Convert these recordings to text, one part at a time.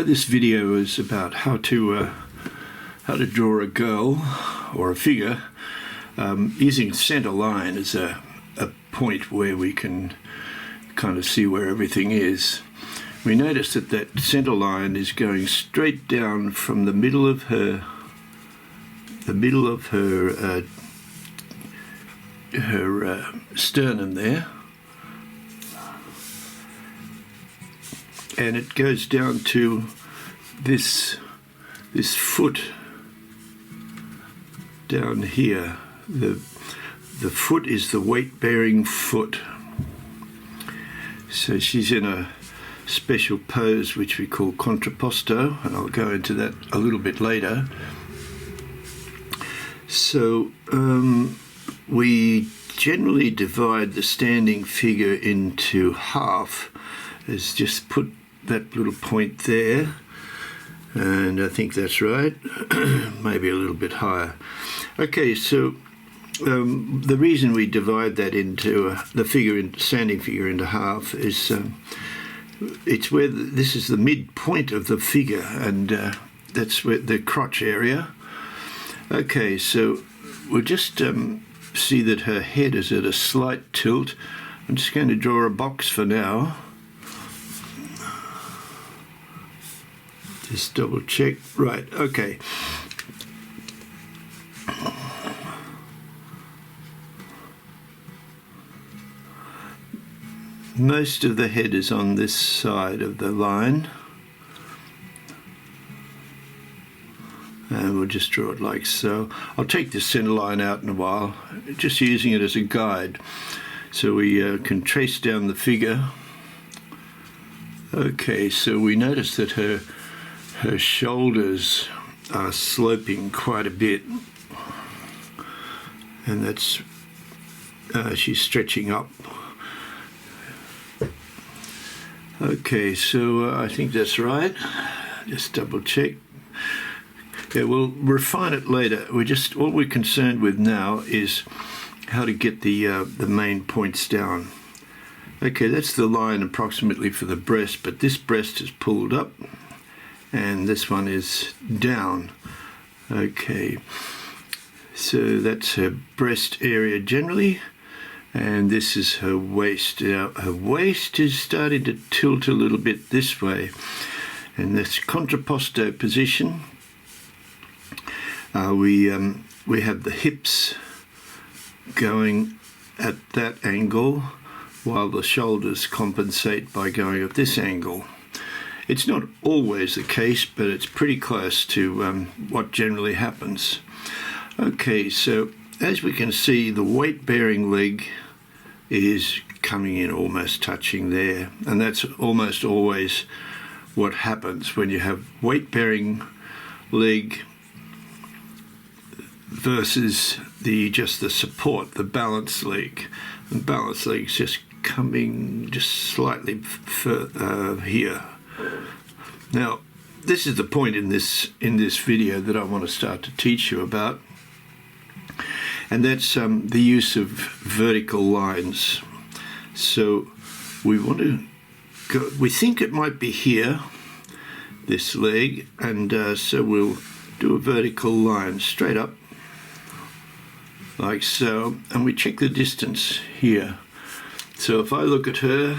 This video is about how to draw a girl or a figure using center line as a point where we can kind of see where everything is. We notice that that center line is going straight down from the middle of her sternum there, and it goes down to this foot down here. The foot is the weight-bearing foot. So she's in a special pose which we call contrapposto, and I'll go into that a little bit later. So we generally divide the standing figure into half. Is just put that little point there, and I think that's right. Maybe a little bit higher. Okay, so the reason we divide that into standing figure into half is it's where this is the midpoint of the figure, and that's where the crotch area. Okay, so we'll just see that her head is at a slight tilt. I'm just going to draw a box for now. Just double check. Right, okay. Most of the head is on this side of the line. And we'll just draw it like so. I'll take the center line out in a while, just using it as a guide. So we can trace down the figure. Okay, so we notice that her shoulders are sloping quite a bit, and that's she's stretching up. Okay, so I think that's right. Just double check. Yeah, we'll refine it later. All we're concerned with now is how to get the main points down. Okay, that's the line approximately for the breast, but this breast is pulled up and this one is down. Okay, so that's her breast area generally, and this is her waist. Now her waist is starting to tilt a little bit this way, and this contrapposto position, we have the hips going at that angle while the shoulders compensate by going at this angle. It's not always the case, but it's pretty close to what generally happens. Okay, so as we can see, the weight-bearing leg is coming in, almost touching there, and that's almost always what happens when you have weight-bearing leg versus just the support, the balance leg. The balance leg is just coming just slightly here. Now, this is the point in this video that I want to start to teach you about, and that's the use of vertical lines. So we want to go. We think it might be here, this leg, and so we'll do a vertical line straight up, like so, and we check the distance here. So if I look at her,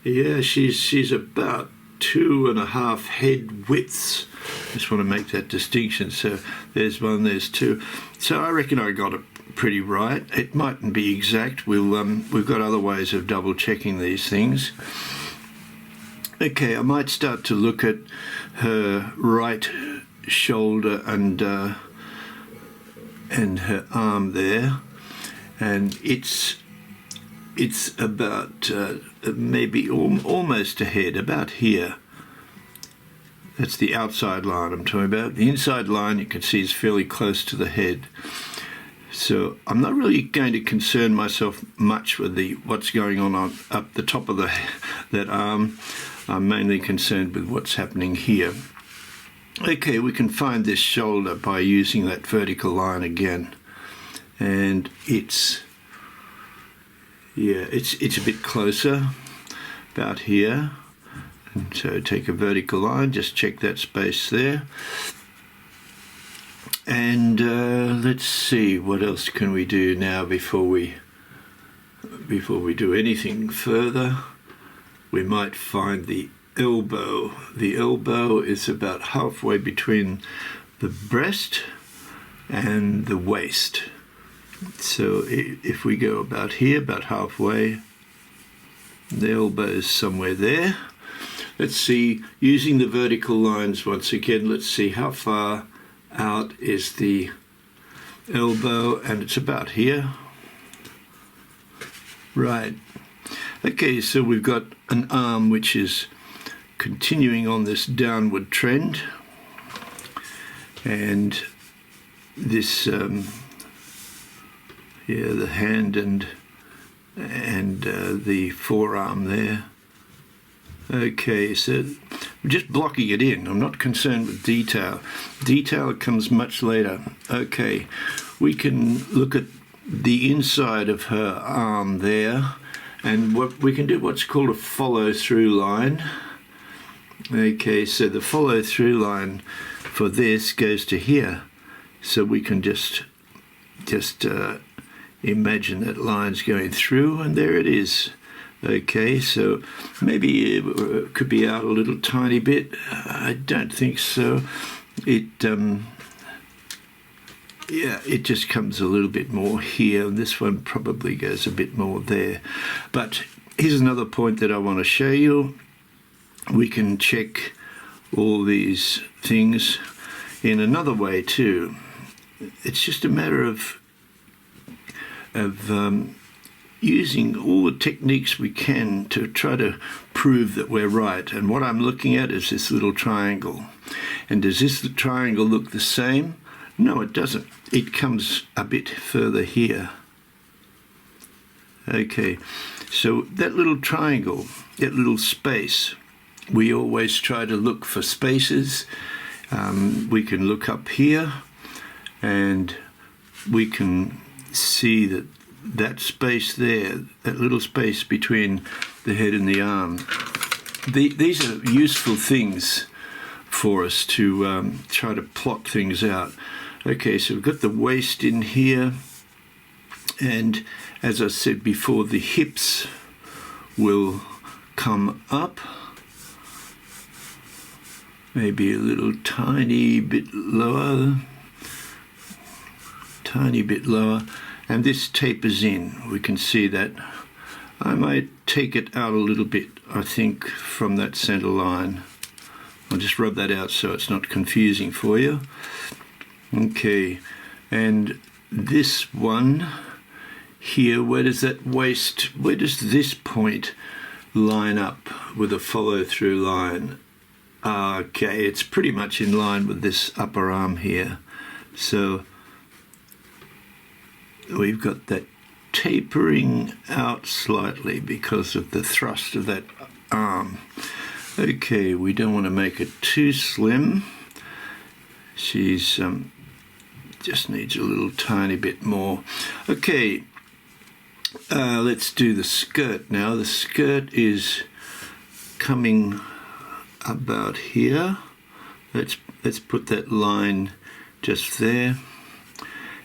yeah, she's about 2.5 head widths. Just want to make that distinction. So there's one, there's two. So I reckon I got it pretty right. It mightn't be exact. We've got other ways of double checking these things. Okay, I might start to look at her right shoulder and her arm there, and it's about maybe almost a head, about here. That's the outside line I'm talking about. The inside line, you can see, is fairly close to the head. So I'm not really going to concern myself much with what's going on up the top of that arm. I'm mainly concerned with what's happening here. Okay, we can find this shoulder by using that vertical line again, and it's a bit closer, about here, And so take a vertical line, just check that space there. And let's see, what else can we do now before we do anything further? We might find the elbow. The elbow is about halfway between the breast and the waist. So if we go about here, about halfway, the elbow is somewhere there. Let's see, using the vertical lines once again, let's see how far out is the elbow, and it's about here. Right. Okay, so we've got an arm which is continuing on this downward trend, and this the hand and the forearm there. Okay, so I'm just blocking it in. I'm not concerned with detail. Detail comes much later. Okay, we can look at the inside of her arm there, and what we can do what's called a follow-through line. Okay, so the follow-through line for this goes to here. So we can just imagine that line's going through, and there it is. Okay, so maybe it could be out a little tiny bit. I don't think so. It just comes a little bit more here, and this one probably goes a bit more there. But here's another point that I want to show you. We can check all these things in another way too. It's just a matter of using all the techniques we can to try to prove that we're right. And what I'm looking at is this little triangle. And does this triangle look the same? No, it doesn't. It comes a bit further here. Okay, so that little triangle, that little space, we always try to look for spaces. We can look up here, and we can see that space there, that little space between the head and the arm. These are useful things for us to try to plot things out. Okay, so we've got the waist in here, and as I said before, the hips will come up, maybe a little tiny bit lower, and this tapers in. We can see that. I might take it out a little bit, I think, from that center line. I'll just rub that out so it's not confusing for you. Okay, and this one here, where does that waist, where does this point line up with a follow-through line? Okay, it's pretty much in line with this upper arm here. So we've got that tapering out slightly because of the thrust of that arm. Okay, we don't want to make it too slim. She's just needs a little tiny bit more. Okay, let's do the skirt now. The skirt is coming about here. Let's put that line just there,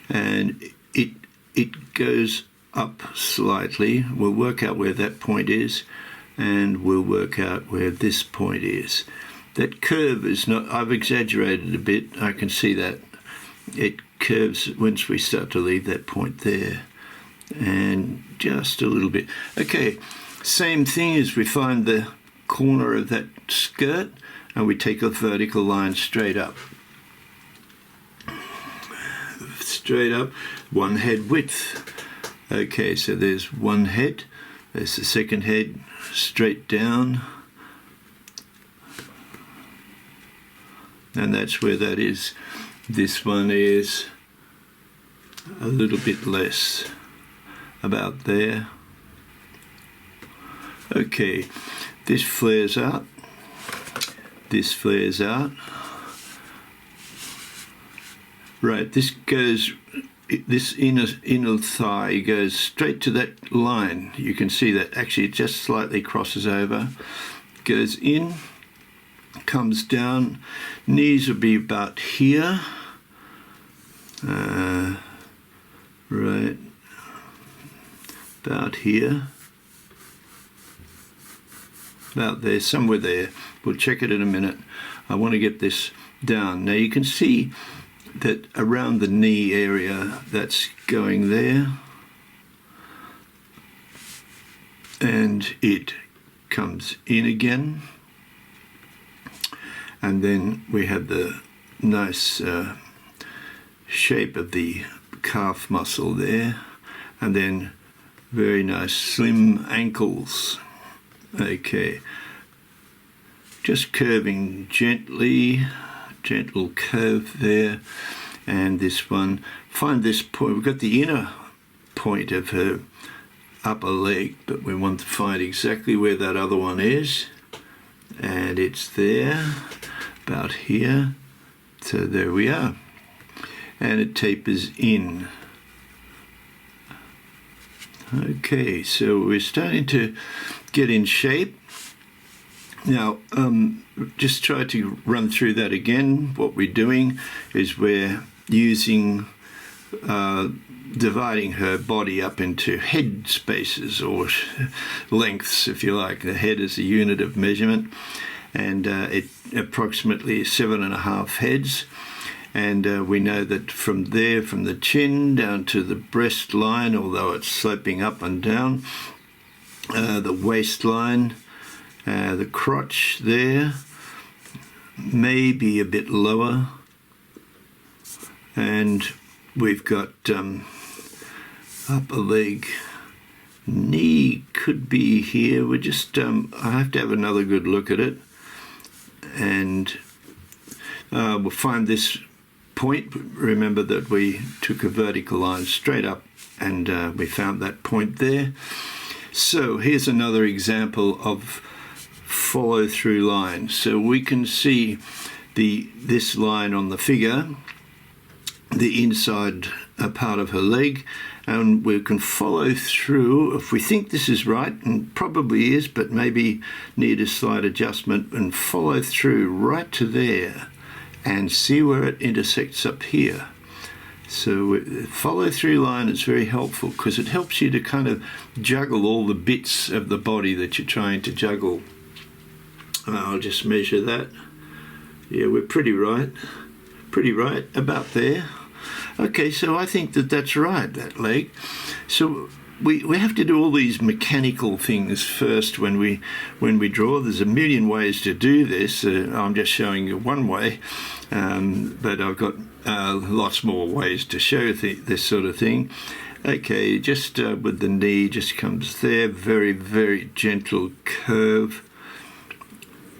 and it goes up slightly. We'll work out where that point is, and we'll work out where this point is. That curve is not, I've exaggerated a bit, I can see that. It curves once we start to leave that point there, and just a little bit. Okay, same thing as we find the corner of that skirt, and we take a vertical line straight up. Straight up, one head width. Okay, so there's one head, there's the second head, straight down, and that's where that is. This one is a little bit less, about there. Okay, this flares out, this flares out. Right, this goes, this inner thigh goes straight to that line. You can see that actually it just slightly crosses over. goes in, comes down, knees will be about here, right, about here, about there, somewhere there. We'll check it in a minute. I want to get this down. Now you can see that around the knee area, that's going there, and it comes in again, and then we have the nice shape of the calf muscle there, and then very nice slim ankles. Okay, just curving gently, gentle curve there, and this one, find this point, we've got the inner point of her upper leg, but we want to find exactly where that other one is, and it's there, about here, so there we are, and it tapers in. Okay, so we're starting to get in shape. Now, just try to run through that again. What we're doing is we're using dividing her body up into head spaces, or lengths, if you like. The head is a unit of measurement, and it approximately 7.5 heads. And we know that from there, from the chin down to the breast line, although it's sloping up and down, the waistline, the crotch there, maybe a bit lower, and we've got upper leg, knee could be here. We're just, I have to have another good look at it, and we'll find this point. Remember that we took a vertical line straight up, and we found that point there. So here's another example of follow-through line. So we can see this line on the figure, the inside part of her leg, and we can follow through if we think this is right, and probably is, but maybe need a slight adjustment, and follow through right to there and see where it intersects up here. So follow-through line is very helpful because it helps you to kind of juggle all the bits of the body that you're trying to juggle. I'll just measure that. Yeah, we're pretty right about there. Okay, so I think that that's right, that leg. So we have to do all these mechanical things first when we draw. There's a million ways to do this. I'm just showing you one way, but I've got lots more ways to show this sort of thing. Okay, just with the knee, just comes there, very, very gentle curve.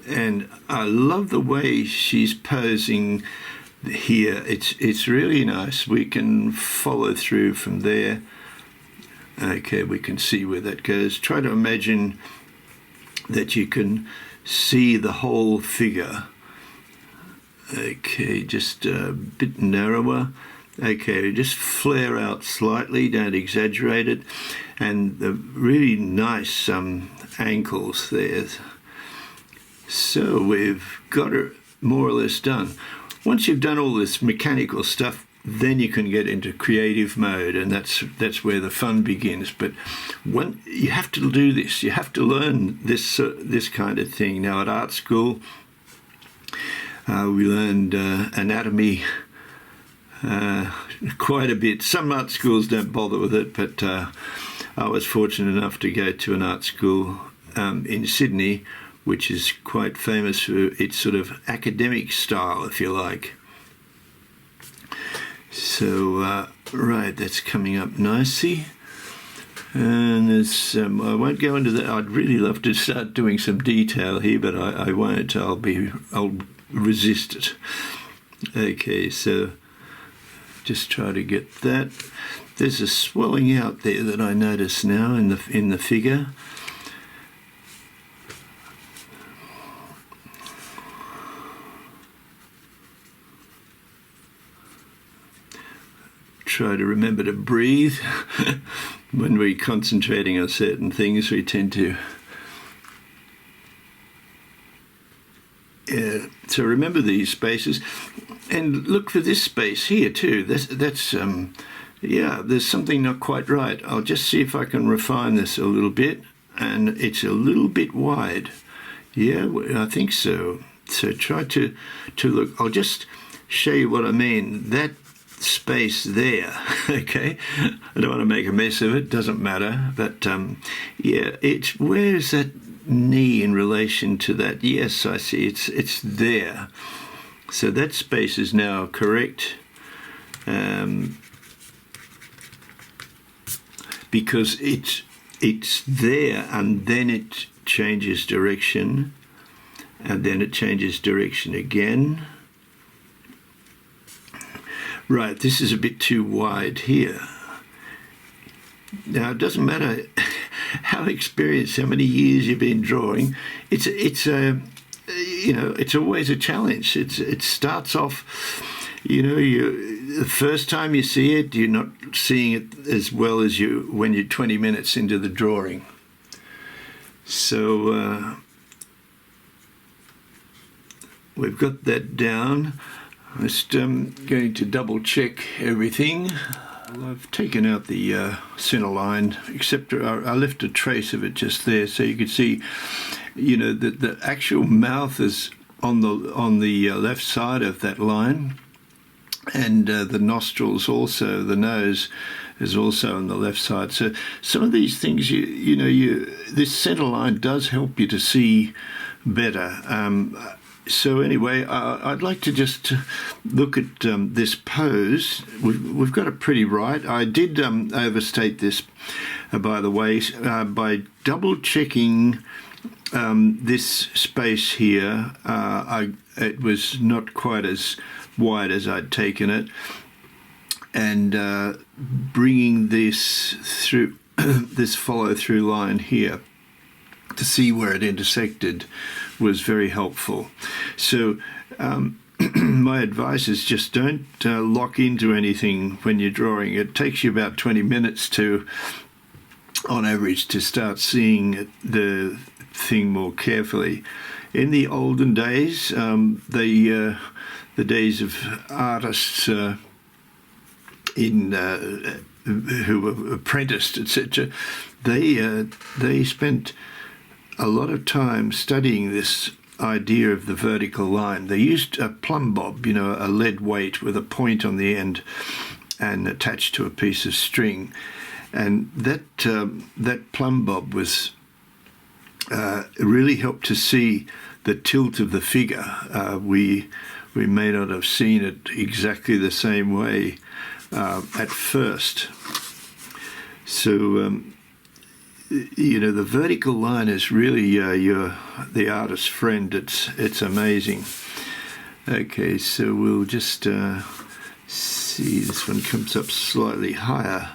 And I love the way she's posing here. It's really nice. We can follow through from there. Okay, we can see where that goes. Try to imagine that you can see the whole figure. Okay, just a bit narrower. Okay, just flare out slightly, don't exaggerate it. And the really nice ankles there. So we've got her more or less done. Once you've done all this mechanical stuff, then you can get into creative mode, and that's where the fun begins. But when you have to do this, you have to learn this kind of thing. Now at art school, we learned anatomy quite a bit. Some art schools don't bother with it, but I was fortunate enough to go to an art school in Sydney, which is quite famous for its sort of academic style, if you like. So, right, that's coming up nicely. And there's, I won't go into that. I'd really love to start doing some detail here, but I won't. I'll resist it. Okay, so just try to get that. There's a swelling out there that I notice now in the figure. Try to remember to breathe. When we're concentrating on certain things, we tend to So remember these spaces, and look for this space here too. That's yeah, there's something not quite right. I'll just see if I can refine this a little bit, and it's a little bit wide. Yeah, I think so. So try to look. I'll just show you what I mean. That space there, okay? I don't want to make a mess of it. Doesn't matter. But yeah, where's that knee in relation to that? Yes, I see. It's there. So that space is now correct. Because it's there, and then it changes direction, and then it changes direction again. Right, this is a bit too wide here. Now, it doesn't matter how experienced, how many years you've been drawing. It's always a challenge. It starts off, the first time you see it, you're not seeing it as well as when you're 20 minutes into the drawing. So we've got that down. I'm just going to double check everything. Well, I've taken out the center line, except I left a trace of it just there, so you can see, that the actual mouth is on the left side of that line, and the nostrils also, the nose is also on the left side. So some of these things, this center line does help you to see better. So anyway, I'd like to just look at this pose. We've got it pretty right. I did overstate this, by the way, by double checking this space here. It was not quite as wide as I'd taken it, and bringing this through this follow-through line here to see where it intersected was very helpful. So my advice is just don't lock into anything when you're drawing. It takes you about 20 minutes on average, to start seeing the thing more carefully. In the olden days, the days of artists who were apprenticed, etc., they spent a lot of time studying this idea of the vertical line. They used a plumb bob, a lead weight with a point on the end and attached to a piece of string. And that plumb bob was really helped to see the tilt of the figure. We may not have seen it exactly the same way at first. So the vertical line is really the artist's friend. It's amazing. Okay, so we'll just see. This one comes up slightly higher.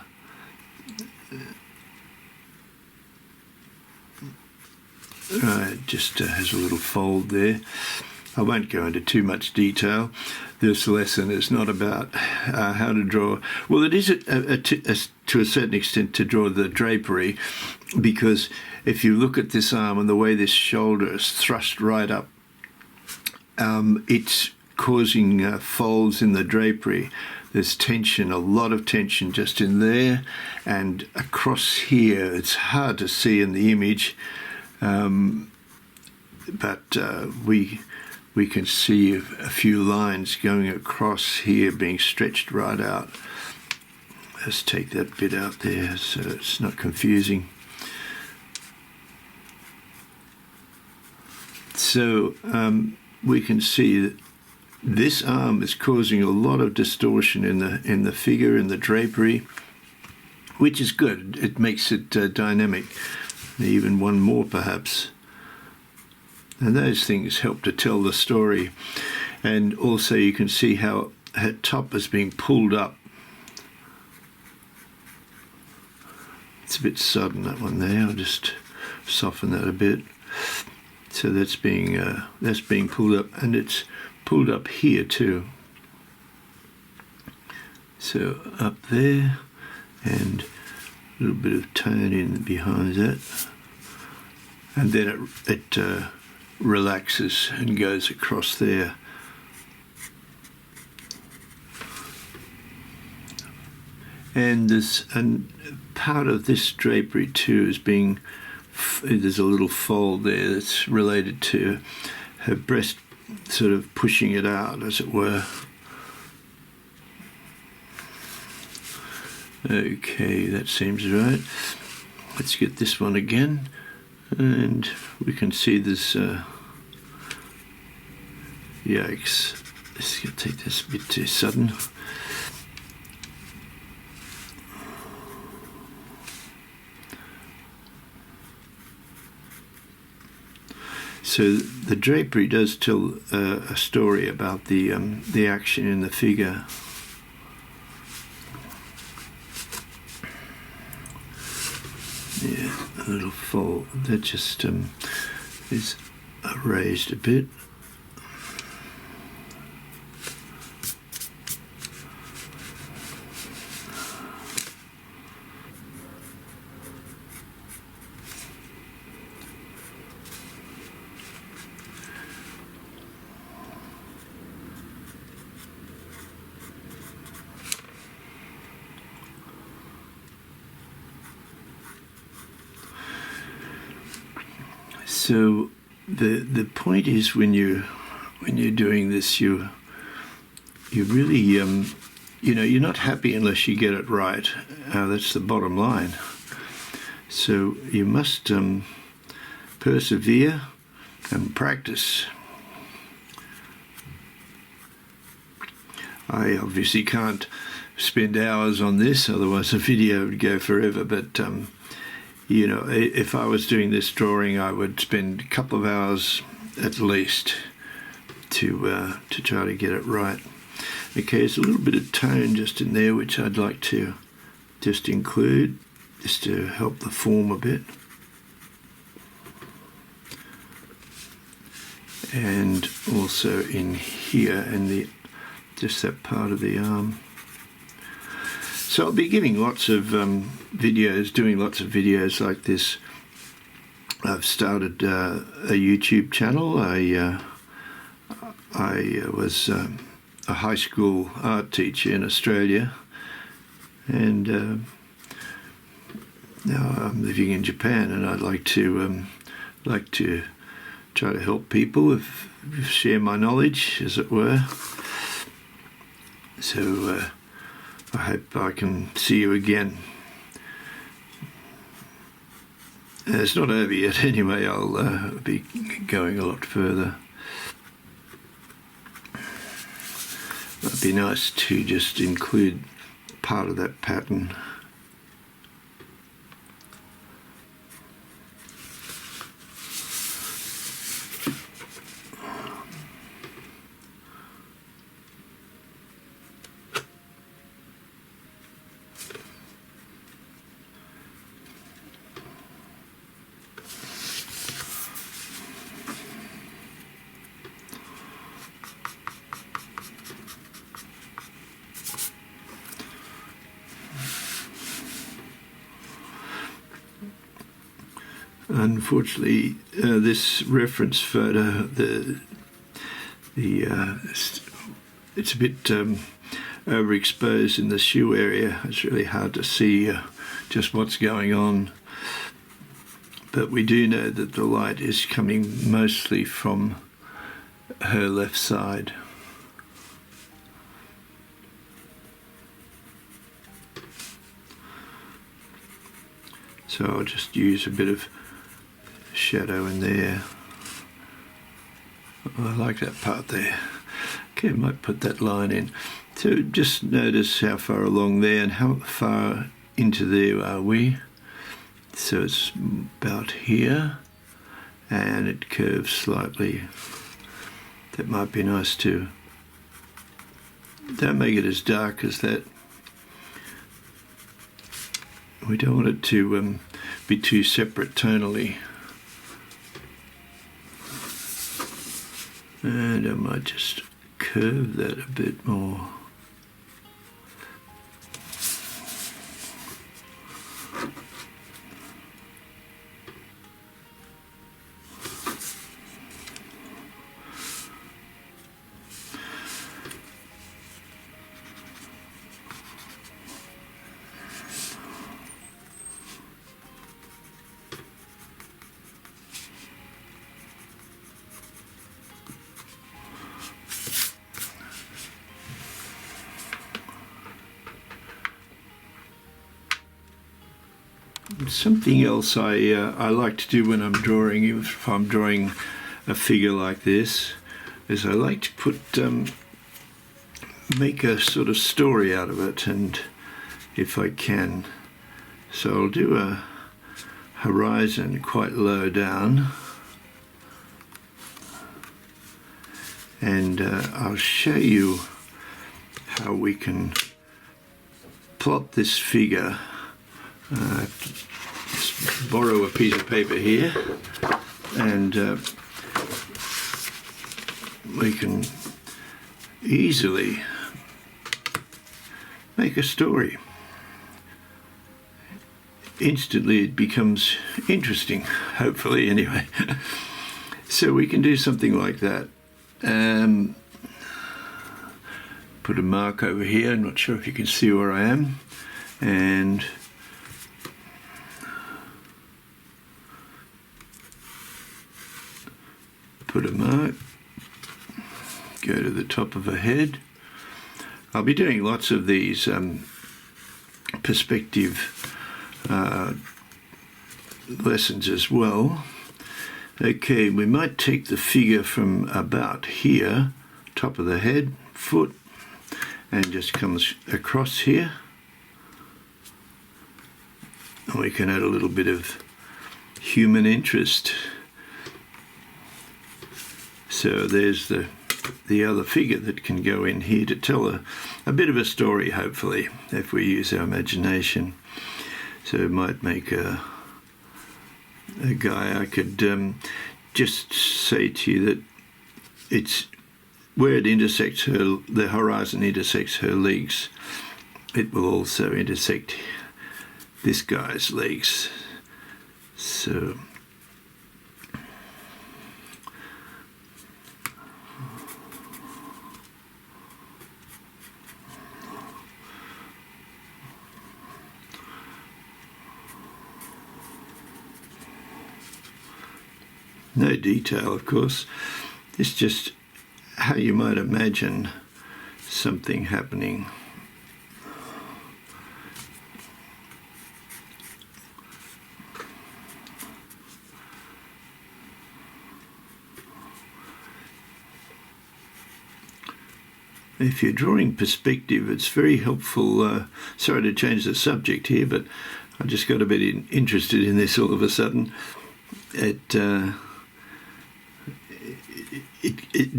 It just has a little fold there. I won't go into too much detail. This lesson is not about how to draw. Well, it is to a certain extent to draw the drapery, because if you look at this arm and the way this shoulder is thrust right up, it's causing folds in the drapery. There's tension, a lot of tension just in there and across here. It's hard to see in the image, but we can see a few lines going across here, being stretched right out. Let's take that bit out there so it's not confusing. So we can see that this arm is causing a lot of distortion in the figure, in the drapery, which is good. It makes it dynamic. Even one more perhaps. And those things help to tell the story. And also you can see how her top is being pulled up. It's a bit sudden, that one there. I'll just soften that a bit. So that's being pulled up, and it's pulled up here too. So up there, and a little bit of tone in behind that, and then it relaxes and goes across there. And part of this drapery too is there's a little fold there that's related to her breast, sort of pushing it out, as it were. Okay, that seems right. Let's get this one again, and we can see this. Yikes! This is gonna take this a bit too sudden. So the drapery does tell a story about the action in the figure. Yeah, a little fold that just is raised a bit. So the point is, when you're doing this, you really you're not happy unless you get it right. That's the bottom line. So you must persevere and practice. I obviously can't spend hours on this, otherwise the video would go forever, but if I was doing this drawing, I would spend a couple of hours at least to try to get it right. Okay, there's a little bit of tone just in there, which I'd like to just include, just to help the form a bit. And also in here, and just that part of the arm. So I'll be giving lots of videos, doing lots of videos like this. I've started a YouTube channel. I was a high school art teacher in Australia, and now I'm living in Japan, and I'd like to try to help people, share my knowledge, as it were. So I hope I can see you again. It's not over yet anyway. I'll be going a lot further. It'd be nice to just include part of that pattern. Unfortunately, this reference photo, it's a bit overexposed in the shoe area. It's really hard to see just what's going on. But we do know that the light is coming mostly from her left side. So I'll just use a bit of shadow in there. I like that part there. Okay, I might put that line in. So just notice how far along there and how far into there are we. So it's about here, and it curves slightly. That might be nice too. Don't make it as dark as that. We don't want it to be too separate tonally. And I might just curve that a bit more. something else I like to do when I'm drawing, if I'm drawing a figure like this, is I like to put make a sort of story out of it, and if I can, so I'll do a horizon quite low down, and I'll show you how we can plot this figure. Just borrow a piece of paper here, and we can easily make a story. Instantly it becomes interesting, hopefully anyway. So we can do something like that. Put a mark over here, I'm not sure if you can see where I am, and put a mark, go to the top of a head. I'll be doing lots of these perspective lessons as well. Okay, we might take the figure from about here, top of the head, foot, and just comes across here. And we can add a little bit of human interest. So there's the other figure that can go in here to tell a bit of a story, hopefully, if we use our imagination. So it might make a guy, I could just say to you that it's where it intersects the horizon intersects her legs, it will also intersect this guy's legs. So no detail, of course. It's just how you might imagine something happening. If you're drawing perspective, it's very helpful. Sorry to change the subject here, but I just got a bit interested in this all of a sudden.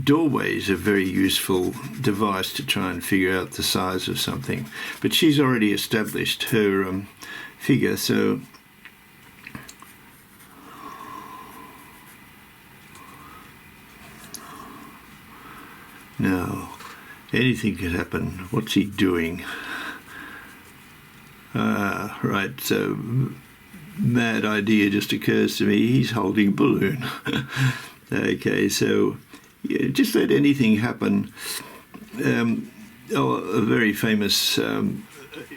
Doorway is a very useful device to try and figure out the size of something, but she's already established her figure, so now anything could happen. What's he doing? Right, so mad idea just occurs to me. He's holding a balloon. Okay, so yeah, just let anything happen. A very famous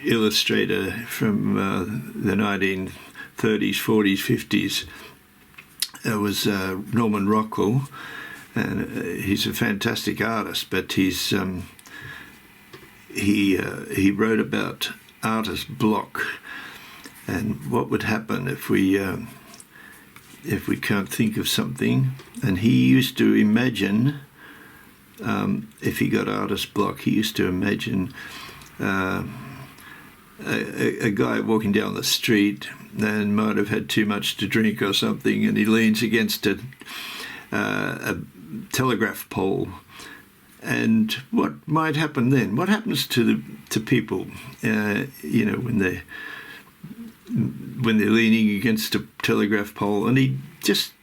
illustrator from the 1930s, 40s, 50s was Norman Rockwell, and he's a fantastic artist. But he wrote about artist block and what would happen if we can't think of something. And he used to imagine, if he got artist block, he used to imagine a guy walking down the street and might have had too much to drink or something, and he leans against a telegraph pole. And what might happen then? What happens to people, when they're leaning against a telegraph pole? And he just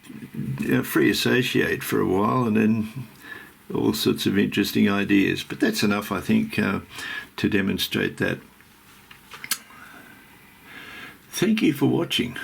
free associate for a while, and then all sorts of interesting ideas. But that's enough, I think, to demonstrate that. Thank you for watching.